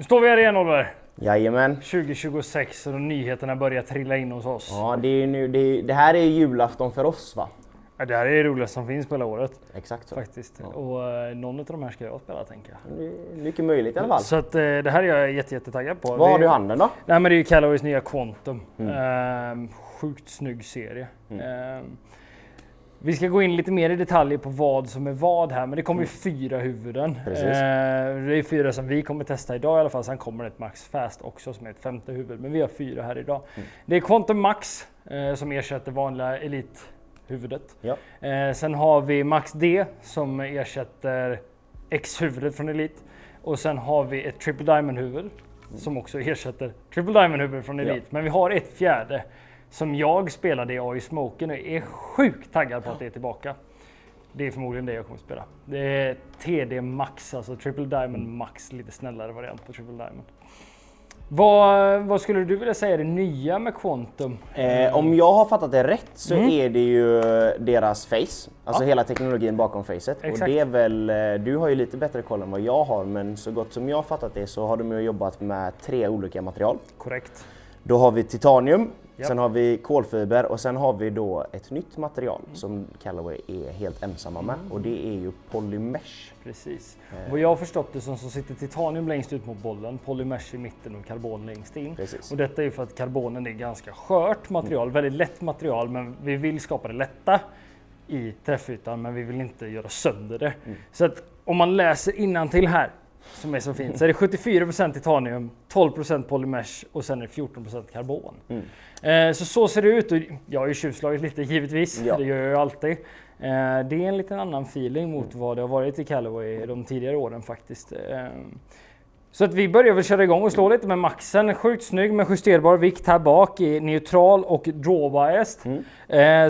Nu står vi här igen, Oliver. Jajamän. 2026 och nyheterna börjar trilla in hos oss. Ja, det här är julafton för oss, va? Ja, det här är det roligaste som finns på hela året. Exakt så. Faktiskt. Ja. Och någon av de här ska jag spela, tänker jag. Det är mycket möjligt i alla fall. Så att, det här är jag jättetaggad på. Vad har du i handen då? Nej, men det är ju Callaways nya Quantum. Sjukt snygg serie. Vi ska gå in lite mer i detaljer på vad som är vad här, men det kommer ju 4 huvuden. Precis. Det är 4 som vi kommer testa idag i alla fall, sen kommer det ett Max Fast också som är ett 5:e huvud, men vi har 4 här idag. Det är Quantum Max som ersätter vanliga Elite-huvudet. Ja. Sen har vi Max D som ersätter X-huvudet från Elite. Och sen har vi ett Triple Diamond-huvud som också ersätter Triple Diamond-huvud från Elite. Men vi har ett fjärde som jag spelade i AI Smoken och är sjukt taggad på att det är tillbaka. Det är förmodligen det jag kommer att spela. Det är TD Max, alltså Triple Diamond Max, lite snällare variant på Triple Diamond. Vad skulle du vilja säga är det nya med Quantum? Om jag har fattat det rätt så är det ju deras face, alltså hela teknologin bakom facet. Exakt. Och det är väl, du har ju lite bättre koll än vad jag har, men så gott som jag har fattat det så har de ju jobbat med 3 olika material. Korrekt. Då har vi titanium, Japp. sen har vi kolfiber och sen har vi då ett nytt material som Callaway är helt ensamma med och det är ju polymesh. Precis. Vad jag har förstått det som så sitter titanium längst ut mot bollen, polymesh i mitten och karbon längst in. Precis. Och detta är ju för att karbonen är ganska skört material, väldigt lätt material, men vi vill skapa det lätta i träffytan, men vi vill inte göra sönder det. Så att om man läser innantill här, som är så fint, så är det 74% titanium, 12% polymesh och sen är det 14% karbon. Så ser det ut och jag har ju tjuvslagit lite givetvis, Ja. det gör jag ju alltid. Det är en liten annan feeling mot vad det har varit i Callaway de tidigare åren faktiskt. Så att vi börjar väl köra igång och slå lite med maxen. Sjukt snygg med justerbar vikt här bak i neutral och draw biased.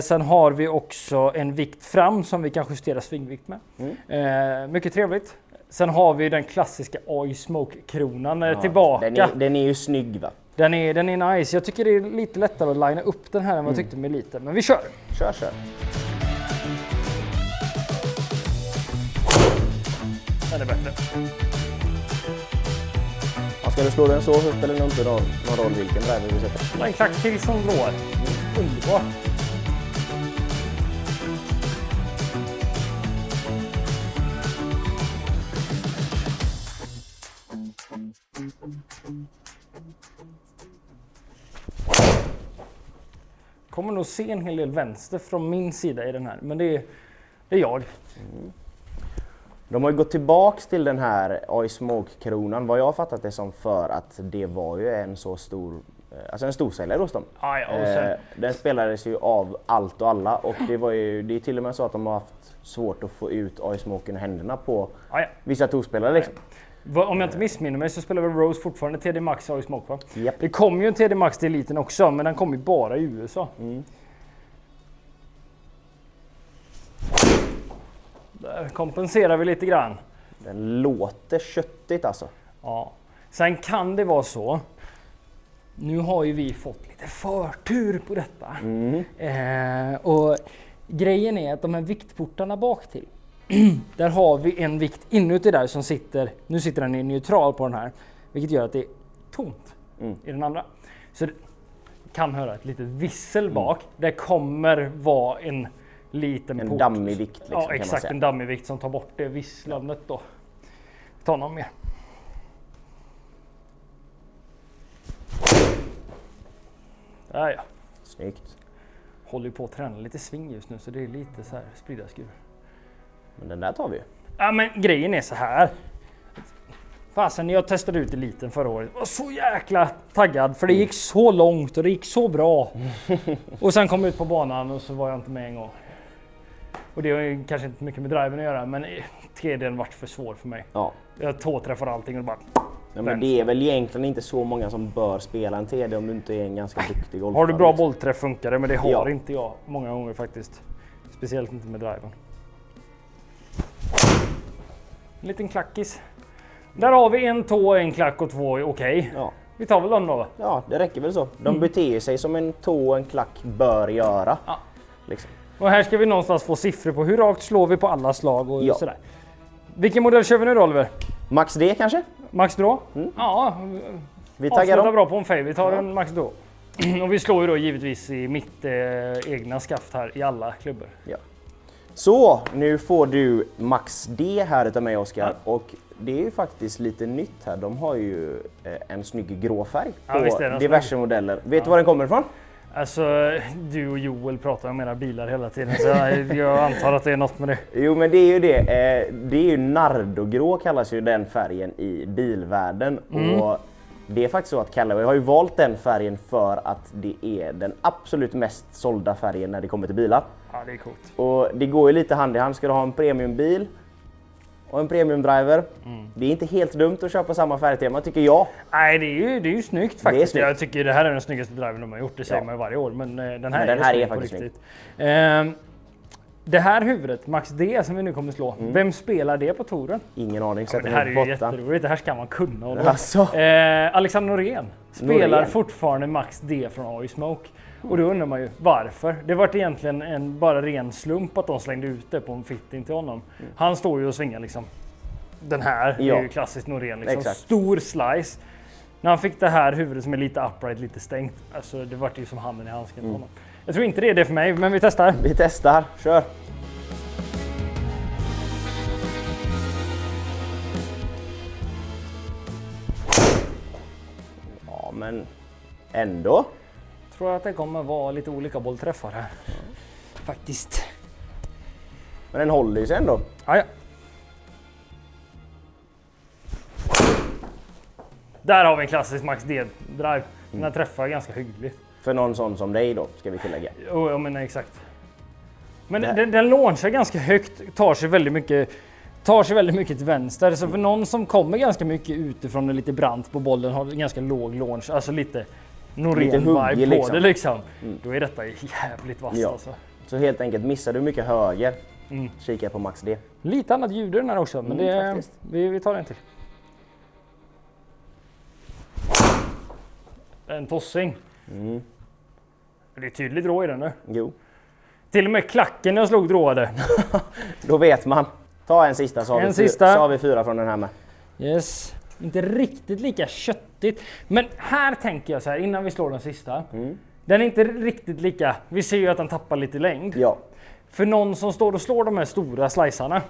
Sen har vi också en vikt fram som vi kan justera svingvikt med. Mycket trevligt. Sen har vi den klassiska AI Smoke-kronan tillbaka. Den är ju snygg, va? Den är nice. Jag tycker det är lite lättare att linea upp den här än vad jag tyckte med Elite. Men vi kör! Kör. Den är bättre. Ska du slå den så spelar det inte någon roll vilken driver vi sätter. En klack till som slår. Underbart. Kommer nog se en hel del vänster från min sida i den här, men det är jag. De har ju gått tillbaks till den här AI Smoke-kronan, vad jag har fattat det som, för att det var ju en så stor, alltså en storsäljare hos dem. Och sen, Den spelades ju av allt och alla och det är till och med så att de har haft svårt att få ut AI Smoken i händerna på vissa storspelare liksom. Om jag inte missminner mig så spelar väl Rose fortfarande TD Max AI Smoke, va? Yep. Det kom ju en TD Max till Eliten också, men den kom ju bara i USA. Där kompenserar vi lite grann. Den låter köttigt alltså. Ja. Sen kan det vara så. Nu har ju vi fått lite förtur på detta. Och grejen är att de här viktportarna bak till. Där har vi en vikt inuti där som sitter, nu sitter den i neutral på den här, vilket gör att det är tomt i den andra. Så det kan höra ett litet vissel bak. Det kommer vara en liten En port. dammig vikt liksom, Ja, kan man exakt, säga. en dammig vikt som tar bort det visslandet då. Ta någon mer. Där ja. Snyggt. Håller ju på att träna lite sving just nu så det är lite så här sprida skur. Men den där tar vi ju. Ja, men grejen är så här. Fasen, när jag testade ut Eliten förra året var så jäkla taggad för det gick så långt och det gick så bra. Och sen kom jag ut på banan och så var jag inte med en gång. Och det har ju kanske inte mycket med driven att göra, men TD:n vart för svår för mig. Ja. Jag tåträffar allting och bara... Ja, men det är väl egentligen inte så många som bör spela en TD om du inte är en ganska duktig golfare. Har du bra liksom. bollträff funkar det, men det har inte jag många gånger faktiskt. Speciellt inte med driven. En liten klackis. Där har vi en tå, en klack och 2 okej. Ja. Vi tar väl dem då? Ja, det räcker väl så. De beter sig som en tå och en klack bör göra. Ja. Liksom. Och här ska vi någonstans få siffror på hur rakt slår vi på alla slag och sådär. Vilken modell kör vi nu då, Oliver? Max D kanske? Max Draw? Ja, Vi taggar avslutar dem. bra på en fave. Vi tar en Max Draw. Och vi slår ju då givetvis i mitt egna skaft här i alla klubbor. Ja. Så, nu får du Max D här utav mig, Oskar. Och det är ju faktiskt lite nytt här. De har ju en snygg grå färg Ja, visst är på den diverse modeller. Vet du var den kommer ifrån? Alltså, du och Joel pratar om era bilar hela tiden, så jag antar att det är något med det. Jo, men det är ju det. Det är ju Nardogrå kallas ju den färgen i bilvärlden. Och det är faktiskt så att Callaway har ju valt den färgen för att det är den absolut mest sålda färgen när det kommer till bilar. Ja, det är coolt. Och det går ju lite hand i hand. Ska du ha en premiumbil och en premiumdriver. Det är inte helt dumt att köpa samma färgtema, tycker jag. Nej, det är ju snyggt faktiskt. snyggt. Jag tycker det här är den snyggaste driven de har gjort, det säger Ja. man ju varje år. Men den här, Men den här är snygg på faktiskt riktigt. Det här huvudet, Max D som vi nu kommer slå, vem spelar det på touren? Ingen aning. Men Sätter det här är den ju i botten. jätteroligt, det här ska man kunna. Och Alltså. Alexander Norén spelar Norén. fortfarande Max D från AI Smoke. Och då undrar man ju varför. Det var egentligen en bara ren slump att de slängde ut det på en fitting till honom. Han står ju och svingar liksom. Den här Ja. är ju klassiskt Norén liksom. Exakt. Stor slice. När han fick det här huvudet som är lite upright, lite stängt. Alltså det vart ju som handen i handsken på honom. Jag tror inte det är det för mig, men vi testar. Vi testar. Kör! Ja, men ändå. Tror jag att det kommer vara lite olika bollträffar här. Faktiskt. Men den håller ju sig ändå. Ja, ja. Där har vi en klassisk Max D-drive. Den här träffar ganska hyggligt. För någon sån som dig då, ska vi tillägga. Jo, jag menar exakt. Men Det- den launchar ganska högt, tar sig väldigt mycket till vänster. Så för någon som kommer ganska mycket utifrån och lite brant på bollen, har en ganska låg launch, alltså lite Norén-vibe huggig på liksom. det liksom. Då är detta jävligt vasst Ja. alltså. Så helt enkelt, missar du mycket höger, kika på Max D. Lite annat ljud i den här också, men faktiskt. vi tar en till. En tossing. Det är tydligt drå i den nu. Jo, Till och med klacken jag slog dråade. då vet man. Ta en sista så har, En vi, sista. så har vi 4 från den här med. Yes. Inte riktigt lika köttigt. Men här tänker jag så här innan vi slår den sista. Den är inte riktigt lika. Vi ser ju att den tappar lite längd. Ja, För någon som står och slår de här stora slicearna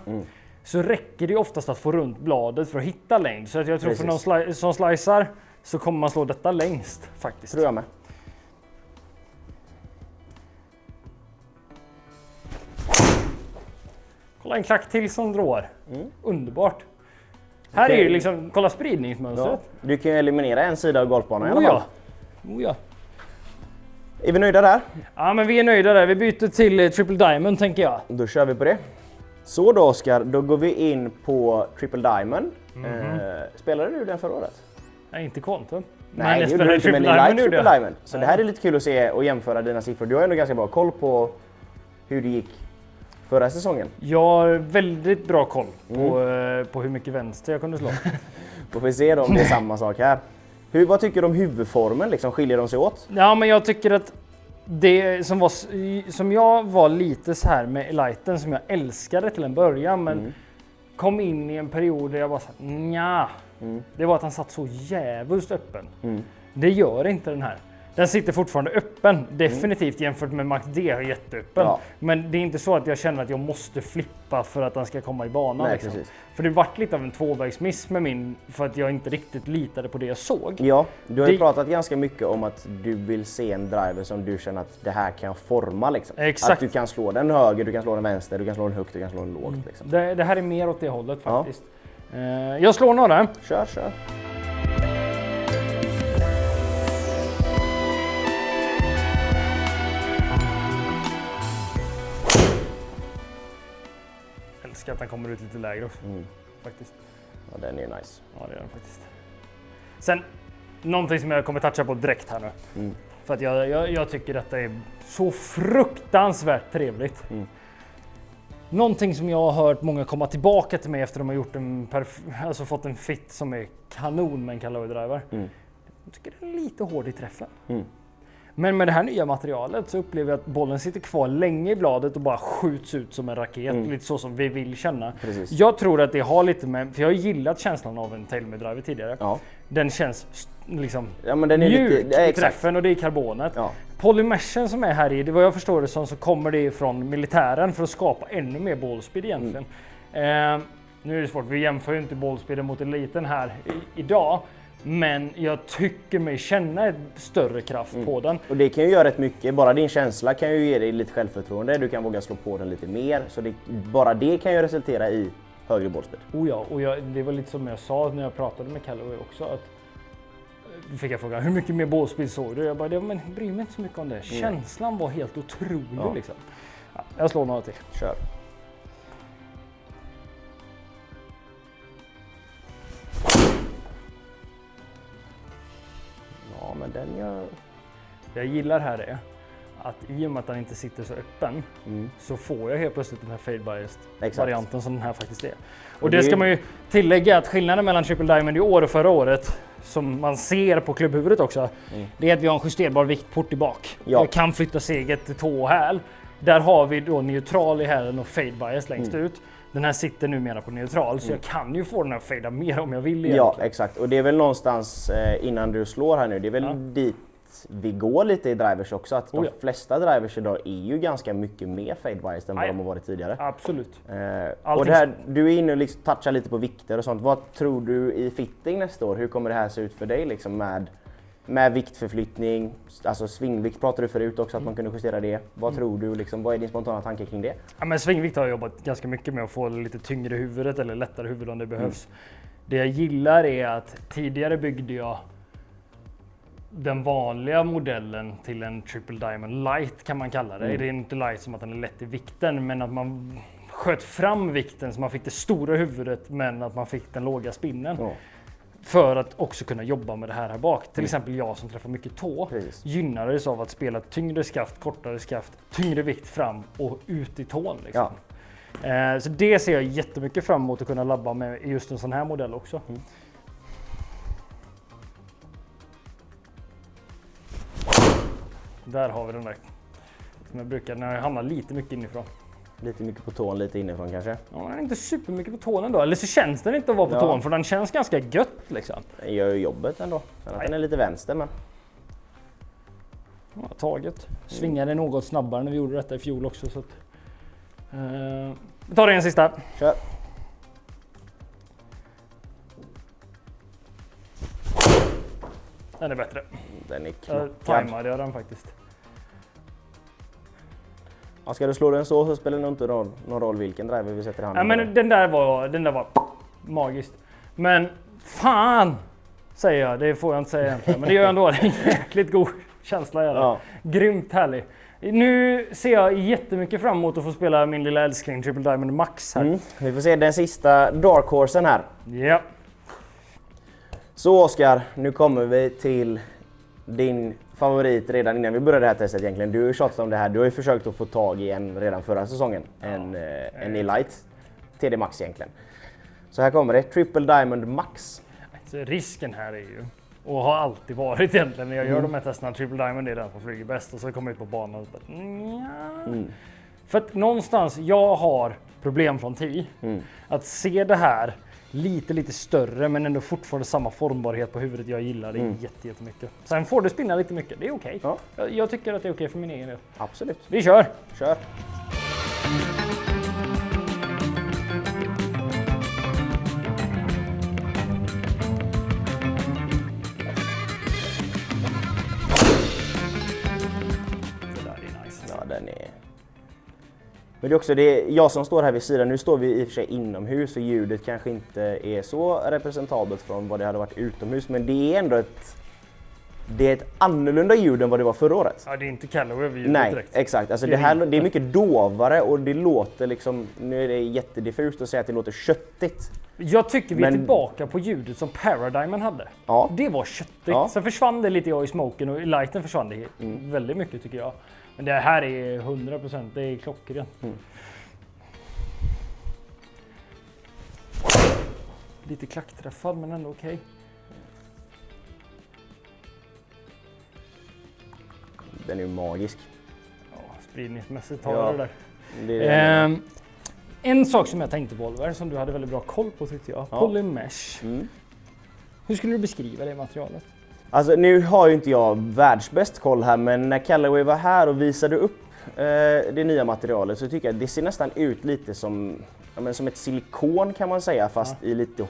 så räcker det oftast att få runt bladet för att hitta längd. Så att jag tror för någon som slicear så kommer man slå detta längst faktiskt. tror jag med. Kolla en klack till som drar. Underbart. Här är ju liksom, kolla spridningsmönstret. Ja. Du kan ju eliminera en sida av golfbanan i alla Oh fall. ja. Oh ja. Är vi nöjda där? Ja, men vi är nöjda där. Vi byter till Triple Diamond tänker jag. Då kör vi på det. Så då Oskar, då går vi in på Triple Diamond. Spelade du den förra året? Nej, inte Quantum. Nej, jag det gjorde du inte, men ni Diamond like gjorde Triple jag. Diamond. Så det här är lite kul att se och jämföra dina siffror. Du har ändå ganska bra koll på hur det gick förra säsongen. Jag har väldigt bra koll på hur mycket vänster jag kunde slå. Då får vi se då om det är samma sak här. Vad tycker du om huvudformen? Liksom, skiljer de sig åt? Ja, men jag tycker att det som jag var lite så här med Eliten som jag älskade till en början, men kom in i en period där jag bara såhär, nja. Det var att han satt så jävligt öppen. Det gör inte den här. Den sitter fortfarande öppen, definitivt jämfört med Max D är jätteöppen. Ja. Men det är inte så att jag känner att jag måste flippa för att den ska komma i banan. Nej, liksom. precis. För det vart lite av en tvåvägsmiss med min, för att jag inte riktigt litade på det jag såg. Ja, du har ju Det- pratat ganska mycket om att du vill se en driver som du känner att det här kan jag forma. Liksom. Exakt. Att du kan slå den höger, du kan slå den vänster, du kan slå den högt, du kan slå den lågt. Liksom. Det här är mer åt det hållet Ja. faktiskt. Jag slår några. Kör, kör. Älskar att den kommer ut lite lägre också. Faktiskt. Ja, den är ju nice. Ja, det är den faktiskt. Sen, någonting som jag kommer toucha på direkt här nu. För att jag tycker detta är så fruktansvärt trevligt. Någonting som jag har hört många komma tillbaka till mig efter att de har gjort alltså fått en fit som är kanon med en Callaway driver. Jag tycker den är lite hård i träffen. Men med det här nya materialet så upplever jag att bollen sitter kvar länge i bladet och bara skjuts ut som en raket. Lite så som vi vill känna. Precis. Jag tror att det har lite med, för jag har gillat känslan av en TaylorMade-driver tidigare. Ja. Den känns liksom Men den är mjuk lite, i träffen och det är karbonet. Ja. Polymeshen som är här i, det vad jag förstår det som, så kommer det från militären för att skapa ännu mer ballspeed egentligen. Nu är det svårt, vi jämför ju inte ballspeeden mot eliten här idag. Men jag tycker mig känna ett större kraft på den. Och det kan ju göra rätt mycket. Bara din känsla kan ju ge dig lite självförtroende. Du kan våga slå på den lite mer. Så bara det kan ju resultera i högre ballspeed. Det var lite som jag sa när jag pratade med Callaway också. Att, fick jag fråga hur mycket mer ballspeed såg du? Jag bara, men bryr mig inte så mycket om det. Känslan var helt otrolig liksom. Ja, jag slår några till. Kör. Ja, men den gör... Det jag gillar här är att i och med att den inte sitter så öppen så får jag helt plötsligt den här fade biased varianten som den här faktiskt är. Och det ska man ju tillägga att skillnaden mellan Triple Diamond i år och förra året som man ser på klubbhuvudet också, det är att vi har en justerbar viktport i bak. Jag kan flytta seget till tå och häl. Där har vi då neutral i hälen och fade bias längst ut. Den här sitter numera på neutral så jag kan ju få den här fada mer om jag vill egentligen. Ja, exakt. Och det är väl någonstans innan du slår här nu, det är väl dit vi går lite i drivers också. Att de flesta drivers idag är ju ganska mycket mer fade bias än vad de har varit tidigare. Absolut. Och det här, du är inne och liksom touchar lite på vikter och sånt. Vad tror du i fitting nästa år? Hur kommer det här se ut för dig liksom med viktförflyttning? Alltså svingvikt pratade du förut också att man kunde justera det. Vad tror du liksom, vad är din spontana tanke kring det? Ja, men svingvikt har jag jobbat ganska mycket med att få lite tyngre huvudet eller lättare huvud om det behövs. Det jag gillar är att tidigare byggde jag den vanliga modellen till en Triple Diamond Light kan man kalla det. Det är inte light som att den är lätt i vikten men att man sköt fram vikten så man fick det stora huvudet men att man fick den låga spinnen. För att också kunna jobba med det här bak. Till exempel jag som träffar mycket tå gynnades av att spela tyngre skaft, kortare skaft, tyngre vikt fram och ut i tån. Liksom. Så det ser jag jättemycket fram emot att kunna labba med just en sån här modell också. Där har vi den där. Som jag brukar när jag hamnar lite mycket inifrån. Lite mycket på tån, lite inifrån kanske? Ja, den är inte supermycket på tån ändå. Eller så känns den inte att vara på tån för den känns ganska gött liksom. Den gör ju jobbet ändå. Sen att den är lite vänster men... Ja, taget. Svingade något snabbare när vi gjorde detta i fjol också. Så att, vi tar det en sista. Kör. Den är bättre. Den är tajmade jag den faktiskt. Ja, ska du slå den så spelar det nog inte någon roll vilken driver vi sätter i handen. Ja, men den där var magiskt. Men fan säger jag, det får jag inte säga egentligen. Men det gör ändå en jäkligt god känsla. Grymt härlig. Nu ser jag jättemycket fram emot att få spela min lilla älskling Triple Diamond Max här. Vi får se den sista Dark Horsen här. Ja. Så Oskar, nu kommer vi till din favorit redan innan vi började det här testet egentligen. Du har ju tjatat om det här, du har ju försökt att få tag i en redan förra säsongen. En E-Lite TD Max egentligen. Så här kommer det, Triple Diamond Max. Så risken här är ju, och har alltid varit egentligen när jag gör de här testerna, Triple Diamond är den som flyger bäst och så kommer jag ut på banan och bara, För att någonstans, jag har problem från TI. Att se det här lite större men ändå fortfarande samma formbarhet på huvudet jag gillar det jättemycket. Sen får det spinna lite mycket, det är okej. Ja. Jag tycker att det är okej för min egen del. Absolut. Vi kör! Kör! Det där är nice. Ja, den är... Men det är också det, jag som står här vid sidan, nu står vi i och för sig inomhus och ljudet kanske inte är så representabelt från vad det hade varit utomhus, men det är ändå ett annorlunda ljud än vad det var förra året. Ja, det är inte Callaway över ljudet direkt. Nej, exakt. Alltså det är mycket dovare och det låter liksom, nu är det jättediffust att säga att det låter köttigt. Jag tycker vi är tillbaka på ljudet som Paradigmen hade. Ja. Det var köttigt. Ja. Sen försvann det lite i smoken och i lighten försvann det väldigt mycket tycker jag. Men det här är 100%, det är klockrent. Lite klackträffad men ändå okej. den är ju magisk. Ja, spridningsmässigt tar Ja. det där. Det är det. En sak som jag tänkte på, Oliver, som du hade väldigt bra koll på tyckte jag. Ja. Polymesh. Mm. Hur skulle du beskriva det materialet? Alltså nu har ju inte jag världsbäst koll här, men när Callaway var här och visade upp det nya materialet så tycker jag att det ser nästan ut lite som, ja, men som ett silikon kan man säga, fast i lite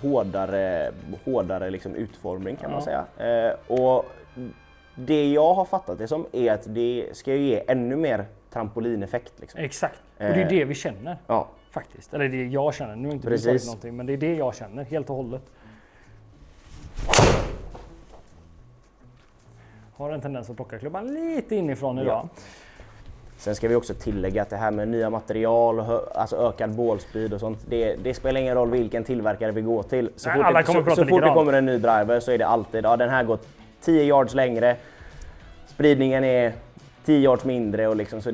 hårdare liksom utformning kan man säga. Och det jag har fattat det som är att det ska ju ge ännu mer trampolineffekt. Liksom. Exakt, och det är det vi känner Ja, faktiskt. Eller det är jag känner, nu har inte du Precis. tagit någonting, men det är det jag känner helt och hållet. Har en tendens att plocka klubban lite inifrån idag. sen ska vi också tillägga att det här med nya material, alltså ökad ballspeed och sånt, det spelar ingen roll vilken tillverkare vi går till. Så Nej, fort, alla kommer prata så fort det likadant. kommer en ny driver så är det alltid, ja den här går 10 yards längre, spridningen är 10 yards mindre och liksom, så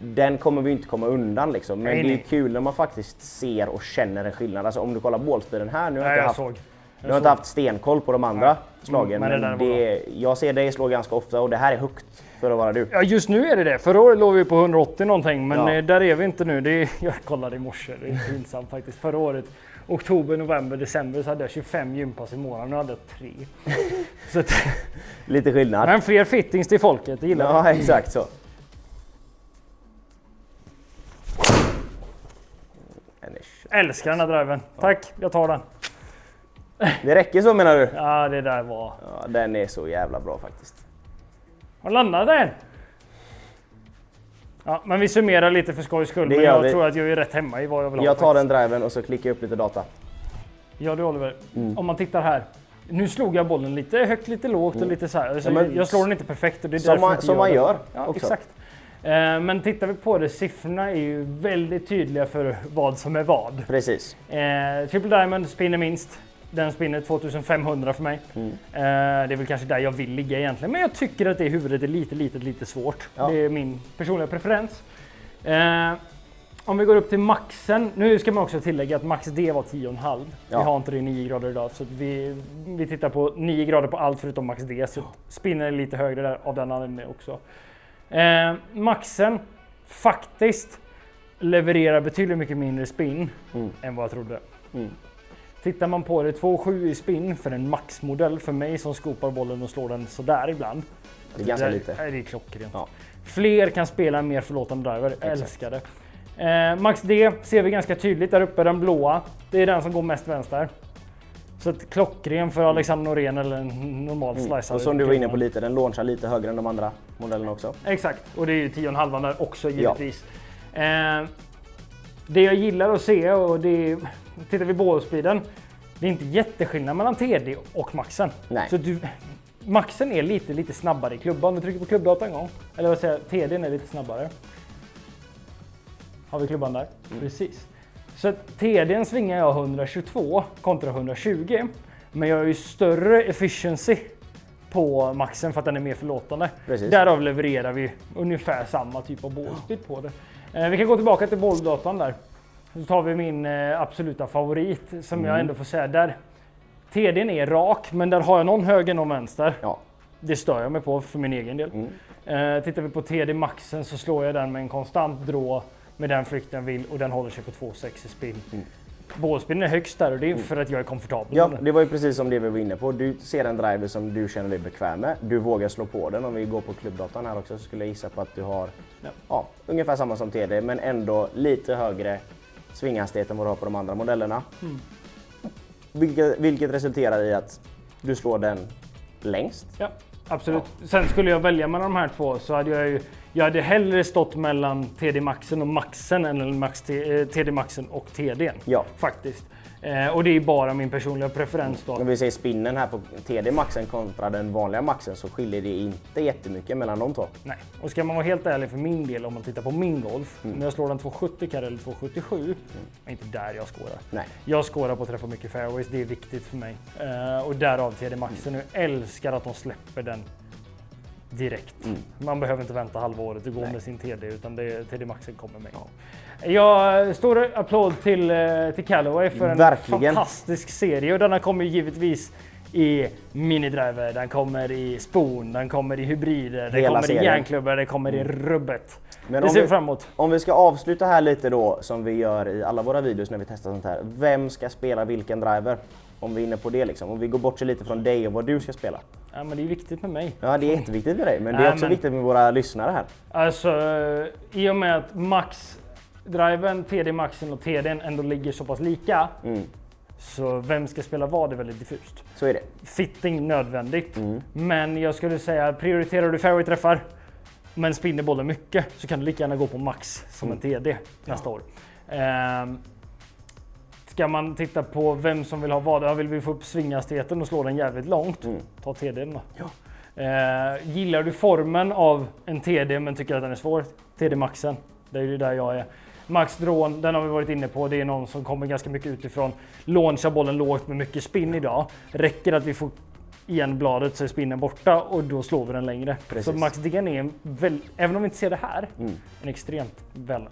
den kommer vi inte komma undan liksom. Men Nej, det är nej. kul när man faktiskt ser och känner en skillnad. Alltså om du kollar ballspeeden här, nu har Nej, jag jag inte haft såg. jag har inte haft stenkoll på de andra slagen, men det där men var jag ser dig slå ganska ofta och det här är högt för att vara du. Ja, just nu är det det. Förra året låg vi på 180 någonting, men Ja. där är vi inte nu. Jag kollade i morse, det är pinsamt faktiskt. Förra året, oktober, november, december så hade jag 25 gympass i månaden, nu hade jag 3. Så att, Lite skillnad. men fler fittings till folket, det gillar jag. Ja, exakt så. Älskar den här driven. Tack, jag tar den. Det räcker så menar du? Ja, det där var... Ja, den är så jävla bra faktiskt. Har landat den? Ja, men vi summerar lite för skojs skull, Det men gör jag vi. tror att jag är rätt hemma i vad jag vill ha. Jag tar faktiskt. den driven och så klickar jag upp lite data. Ja du Oliver, om man tittar här. Nu slog jag bollen lite högt, lite lågt och lite så här. Så Ja, men jag slår den inte perfekt och det är som därför man- jag inte som man det. gör Ja, också. exakt. Men tittar vi på det, siffrorna är ju väldigt tydliga för vad som är vad. Precis. Triple Diamond spinner minst. Den spinner 2500 för mig. Det är väl kanske där jag vill ligga egentligen. Men jag tycker att det i huvudet är lite svårt. Ja. Det är min personliga preferens. Om vi går upp till maxen. Nu ska man också tillägga att max D var 10,5. Ja. Vi har inte det 9 grader idag. Så att vi tittar på 9 grader på allt förutom max D. Så spinner är lite högre där av den anledningen också. Maxen faktiskt levererar betydligt mycket mindre spin än vad jag trodde. Tittar man på det, 2,7 i spin för en maxmodell för mig som skopar bollen och slår den sådär ibland. Det är ganska lite. Nej, det är klockrent. Ja. Fler kan spela en mer förlåtande driver, jag älskar det. Max D ser vi ganska tydligt där uppe, den blåa. Det är den som går mest vänster. Så att klockren för Alexander Norén eller en normal slicer. Och som du var inne på lite, den launchar lite högre än de andra modellerna också. Exakt, och det är ju 10,5 där också givetvis. Det jag gillar att se, och det är, tittar vi på ballspeeden, det är inte jätteskillnad mellan TD och maxen. Nej. Så maxen är lite snabbare i klubban. Du trycker på klubbdata en gång. Eller vad säger jag, TDn är lite snabbare. Har vi klubban där? Precis. Så att TDn svingar jag 122 kontra 120. Men jag har ju större efficiency på maxen för att den är mer förlåtande. Precis. Därav levererar vi ungefär samma typ av ballspeed på det. Vi kan gå tillbaka till bolldatan där. Så tar vi min absoluta favorit som jag ändå får säga där. TDn är rak, men där har jag någon höger, någon vänster. Ja. Det stör jag mig på för min egen del. Tittar vi på TD maxen så slår jag den med en konstant drå med den flykten jag vill och den håller sig på 2,6 i spin. Ballspinnen är högst där och det är för att jag är komfortabel Ja, med den. det var ju precis som det vi var inne på. Du ser en driver som du känner dig bekväm med. Du vågar slå på den. Om vi går på klubbdatan här också så skulle jag gissa på att du har ungefär samma som TD men ändå lite högre svinghastighet än vad du har på de andra modellerna. Vilket resulterar i att du slår den längst. Ja, absolut. Sen skulle jag välja mellan de här två så hade jag hade hellre stått mellan TD maxen och maxen än TD maxen och TDn. Ja. Faktiskt. Och det är bara min personliga preferens då. Om vi ser spinnen här på TD maxen kontra den vanliga maxen så skiljer det inte jättemycket mellan de två. Nej, och ska man vara helt ärlig för min del om man tittar på min golf. Om jag slår den 270 eller 277 är inte där jag skårar. Nej. Jag skårar på att träffa mycket fairways, det är viktigt för mig. Och därav TD maxen. Jag älskar att de släpper den direkt. Man behöver inte vänta halvåret och gå med sin TD utan TD maxen kommer med. Jag stor applåd till Callaway för en Verkligen. fantastisk serie och denna kommer givetvis i minidriver, den kommer i spon, den kommer i hybrider, den Hela kommer serien. i järnklubbar, den kommer i rubbet. Men Det om ser vi- vi fram emot. Om vi ska avsluta här lite då, som vi gör i alla våra videos när vi testar sånt här. Vem ska spela vilken driver? Om vi är inne på det liksom. Om vi går bort sig lite från dig och vad du ska spela. Ja, men det är viktigt med mig. Ja, det är jätteviktigt med dig, men det är Nej, också men- viktigt med våra lyssnare här. Alltså, i och med att Max-driven, TD Maxen och TDn ändå ligger så pass lika, så vem ska spela vad är väldigt diffust. Så är det. Fitting nödvändigt, men jag skulle säga prioriterar du fairway-träffar men spinner bollen mycket så kan du lika gärna gå på Max som en TD nästa år. Ska man titta på vem som vill ha vad, vill vi få upp svinghastigheten och slå den jävligt långt, ta TDn då. Ja. Gillar du formen av en TD men tycker att den är svår, TD Maxen, det är ju där jag är. Max Drone, den har vi varit inne på, det är någon som kommer ganska mycket utifrån, launchar bollen lågt med mycket spin idag. Räcker att vi får igen bladet så är spinnen borta och då slår vi den längre. Precis. Så Max DN är även om vi inte ser det här, en extremt väl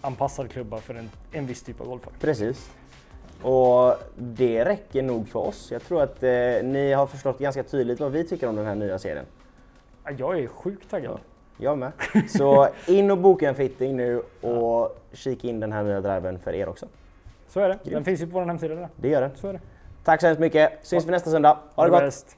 anpassad klubba för en viss typ av golfare. Precis. Och det räcker nog för oss. Jag tror att ni har förstått ganska tydligt vad vi tycker om den här nya serien. Ja, jag är sjukt taggad. Jag med. Så in och boka en fitting nu och kika in den här nya driven för er också. Så är det. Den finns ju på vår hemsida där. Det gör den. Så är det. Tack så hemskt mycket. Syns vi nästa söndag. Ha det gott! bäst.